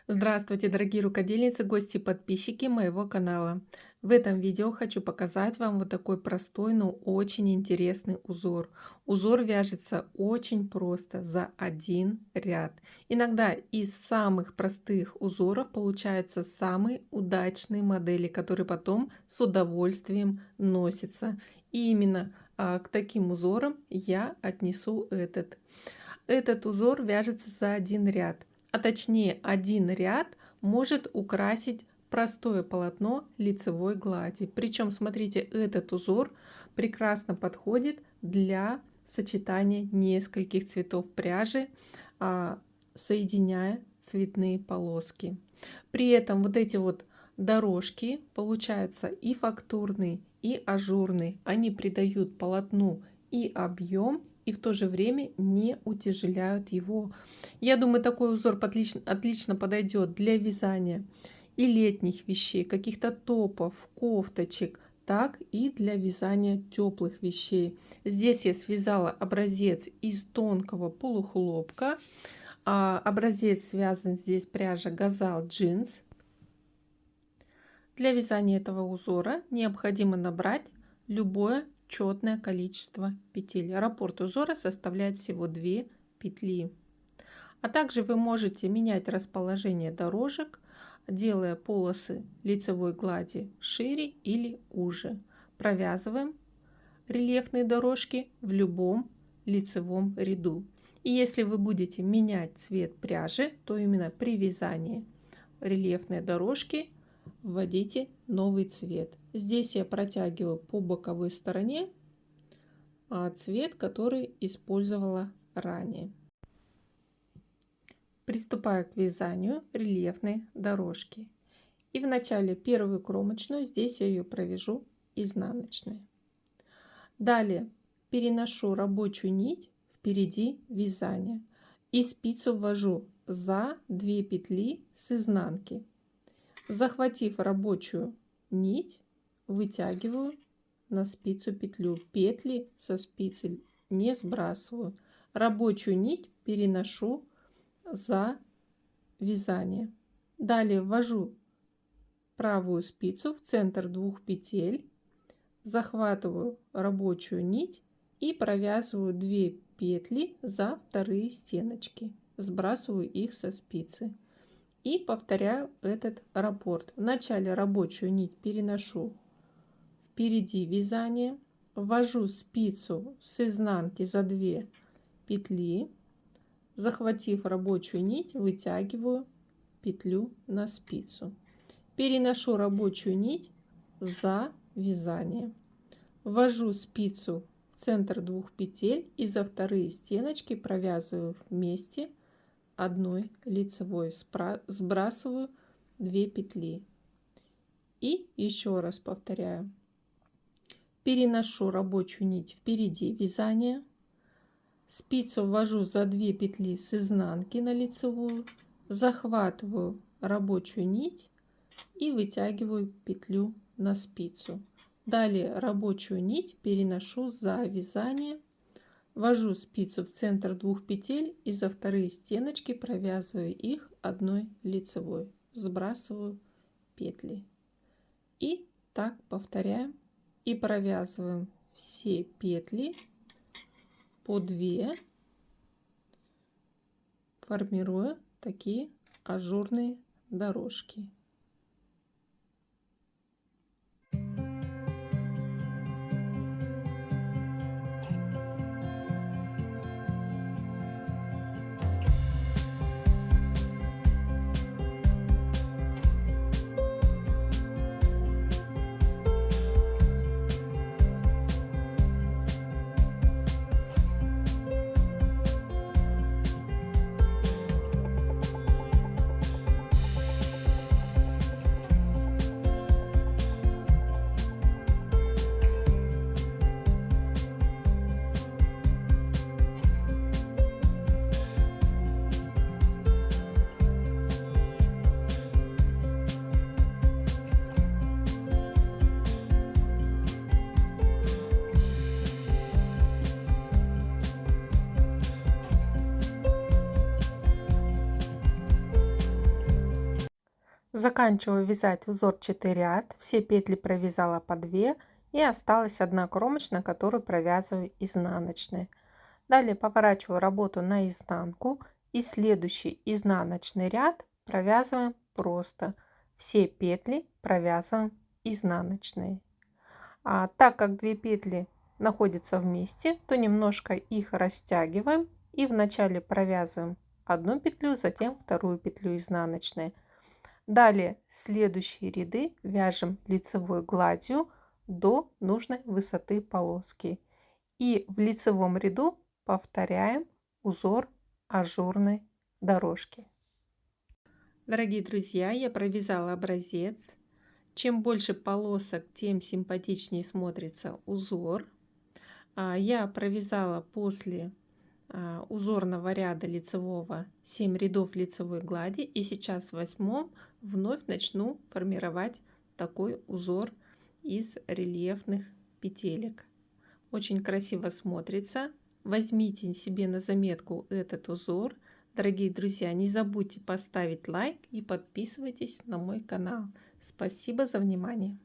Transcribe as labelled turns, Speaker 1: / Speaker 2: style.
Speaker 1: Здравствуйте, дорогие рукодельницы, гости и подписчики моего канала. В этом видео хочу показать вам вот такой простой, но очень интересный узор. Узор вяжется очень просто, за один ряд. Иногда из самых простых узоров получаются самые удачные модели, которые потом с удовольствием носятся. И именно к таким узорам я отнесу этот. Этот узор вяжется за один ряд, а точнее один ряд может украсить простое полотно лицевой глади. Причем, смотрите, этот узор прекрасно подходит для сочетания нескольких цветов пряжи, соединяя цветные полоски. При этом вот эти вот дорожки получаются и фактурные, и ажурные. Они придают полотну и объем, и в то же время не утяжеляют его. Я думаю, такой узор отлично подойдет для вязания и летних вещей, каких-то топов, кофточек, так и для вязания теплых вещей. Здесь я связала образец из тонкого полухлопка. Образец связан здесь пряжа Газал джинс. Для вязания этого узора необходимо набрать любое четное количество петель. Раппорт узора составляет всего 2 петли. А также вы можете менять расположение дорожек, делая полосы лицевой глади шире или уже. Провязываем рельефные дорожки в любом лицевом ряду. И если вы будете менять цвет пряжи, то именно при вязании рельефной дорожки вводите новый цвет. Здесь я протягиваю по боковой стороне цвет, который использовала ранее. Приступаю к вязанию рельефной дорожки. И в начале первую кромочную, здесь я ее провяжу изнаночной. Далее переношу рабочую нить впереди вязания и спицу ввожу за 2 петли с изнанки. Захватив рабочую нить, вытягиваю на спицу петлю. Петли со спицы не сбрасываю. Рабочую нить переношу за вязание. Далее ввожу правую спицу в центр 2 петель, захватываю рабочую нить и провязываю 2 петли за вторые стеночки. Сбрасываю их со спицы. И повторяю этот раппорт. В начале рабочую нить переношу впереди вязания, ввожу спицу с изнанки за 2 петли, захватив рабочую нить, вытягиваю петлю на спицу. Переношу рабочую нить за вязание, ввожу спицу в центр 2 петель и за вторые стеночки провязываю вместе одной лицевой, сбрасываю 2 петли. И еще раз повторяю. Переношу рабочую нить впереди вязания, спицу ввожу за 2 петли с изнанки на лицевую, захватываю рабочую нить и вытягиваю петлю на спицу. Далее рабочую нить переношу за вязание, ввожу спицу в центр 2 петель и за вторые стеночки провязываю их одной лицевой, сбрасываю петли. И так повторяем и провязываем все петли по 2, формируя такие ажурные дорожки. Заканчиваю вязать узорчатый ряд. Все петли провязала по 2 и осталась одна кромочная, которую провязываю изнаночной. Далее поворачиваю работу на изнанку и следующий изнаночный ряд провязываем просто. Все петли провязываем изнаночные. А так как 2 петли находятся вместе, то немножко их растягиваем и вначале провязываем одну петлю, затем вторую петлю изнаночной. Далее следующие ряды вяжем лицевой гладью до нужной высоты полоски. И в лицевом ряду повторяем узор ажурной дорожки. Дорогие друзья, я провязала образец. Чем больше полосок, тем симпатичнее смотрится узор. Я провязала после узорного ряда лицевого 7 рядов лицевой глади, и сейчас в 8 вновь начну формировать такой узор из рельефных петелек. Очень красиво смотрится. Возьмите себе на заметку этот узор. Дорогие друзья, не забудьте поставить лайк и подписывайтесь на мой канал. Спасибо за внимание.